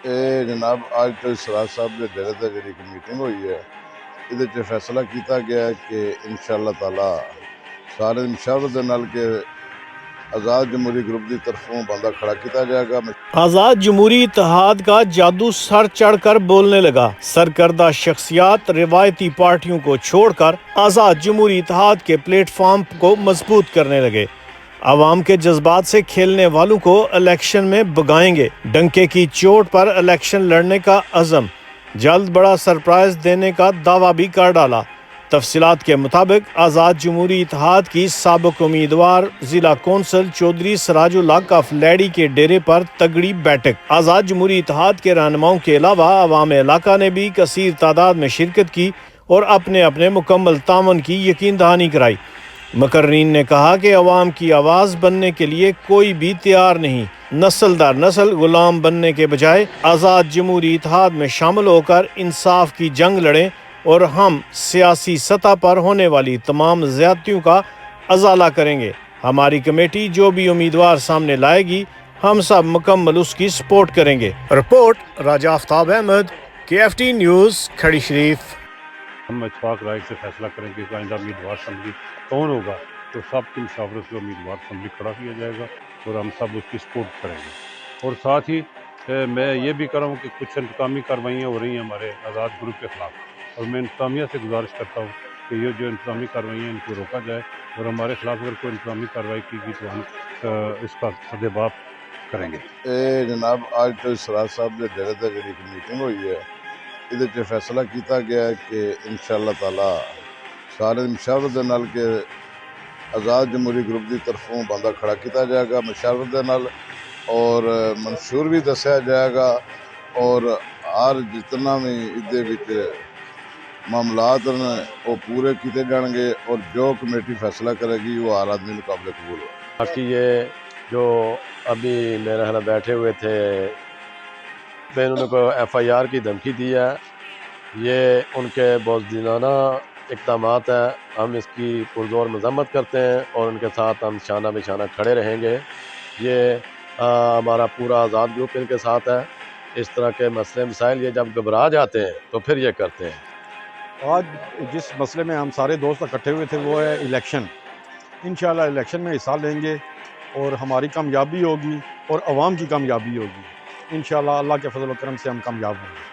جناب آج تو اسرار صاحب کے ڈیرے تے جڑی ایک میٹنگ ہوئی ہے، ਇਹਦੇ 'ਚ فیصلہ کیتا گیا ہے کہ انشاءاللہ تعالی سارے مشاورت دے نال کہ آزاد جمہوری گروپ دی طرفوں بندہ کھڑا کیتا جائے گا۔ آزاد جمہوری اتحاد کا جادو سر چڑھ کر بولنے لگا۔ سرکردہ شخصیات روایتی پارٹیوں کو چھوڑ کر آزاد جمہوری اتحاد کے پلیٹ فارم کو مضبوط کرنے لگے۔ عوام کے جذبات سے کھیلنے والوں کو الیکشن میں بگائیں گے۔ ڈنکے کی چوٹ پر الیکشن لڑنے کا عزم، جلد بڑا سرپرائز دینے کا دعویٰ بھی کر ڈالا۔ تفصیلات کے مطابق آزاد جمہوری اتحاد کی سابق امیدوار ضلع کونسل چودھری سراج اللہ کف لیڈی کے ڈیرے پر تگڑی بیٹھک۔ آزاد جمہوری اتحاد کے رہنماؤں کے علاوہ عوام علاقہ نے بھی کثیر تعداد میں شرکت کی اور اپنے اپنے مکمل تعاون کی یقین دہانی کرائی۔ مقررین نے کہا کہ عوام کی آواز بننے کے لیے کوئی بھی تیار نہیں۔ نسل در نسل غلام بننے کے بجائے آزاد جمہوری اتحاد میں شامل ہو کر انصاف کی جنگ لڑیں اور ہم سیاسی سطح پر ہونے والی تمام زیادتیوں کا ازالہ کریں گے۔ ہماری کمیٹی جو بھی امیدوار سامنے لائے گی ہم سب مکمل اس کی سپورٹ کریں گے۔ رپورٹ راجہ آفتاب احمد، KFT نیوز، کھڑی شریف۔ ہم اتفاق رائے سے فیصلہ کریں گے کہ آئندہ امیدوار اسمبلی کون ہوگا، تو سب کی مشاورت سے امیدوار اسمبلی کھڑا کیا جائے گا اور ہم سب اس کی سپورٹ کریں گے۔ اور ساتھ ہی میں یہ بھی کروں کہ کچھ انتقامی کارروائیاں ہو رہی ہیں ہمارے آزاد گروپ کے خلاف، اور میں انتظامیہ سے گزارش کرتا ہوں کہ یہ جو انتظامی کارروائیاں ان کو روکا جائے، اور ہمارے خلاف اگر کوئی انتظامی کارروائی کی گئی تو ہم اس کا سدباب کریں گے۔ جناب آج تو اسرار صاحب کے ڈیرے تے جڑی ایک میٹنگ ہوئی ہے، ਇਹਦੇ 'ਚ فیصلہ کیتا گیا ہے کہ انشاءاللہ تعالی سارے مشاورت دے نال کہ آزاد جمہوری گروپ دی طرفوں بندہ کھڑا کیتا جائے گا مشاورت دے نال، اور منشور بھی دسیا جائے گا، اور ہر جتنا بھی ادے وچ معاملات ہیں وہ پورے کیتے جان گے، اور جو کمیٹی فیصلہ کرے گی وہ ہر آدمی قابل قبول ہو۔ باقی یہ جو ابھی میرے خیال بیٹھے ہوئے تھے، میں انہوں نے کو FIR کی دھمکی دی ہے، یہ ان کے بزدلانہ اقدامات ہیں۔ ہم اس کی پرزور مذمت کرتے ہیں اور ان کے ساتھ ہم شانہ بشانہ کھڑے رہیں گے۔ یہ ہمارا پورا آزاد گروپ ان کے ساتھ ہے۔ اس طرح کے مسئلے مسائل یہ جب گھبرا جاتے ہیں تو پھر یہ کرتے ہیں۔ آج جس مسئلے میں ہم سارے دوست اکٹھے ہوئے تھے وہ ہے الیکشن۔ انشاءاللہ الیکشن میں حصہ لیں گے اور ہماری کامیابی ہوگی اور عوام کی کامیابی ہوگی۔ انشاءاللہ اللہ کے فضل و کرم سے ہم کامیاب ہوں گے۔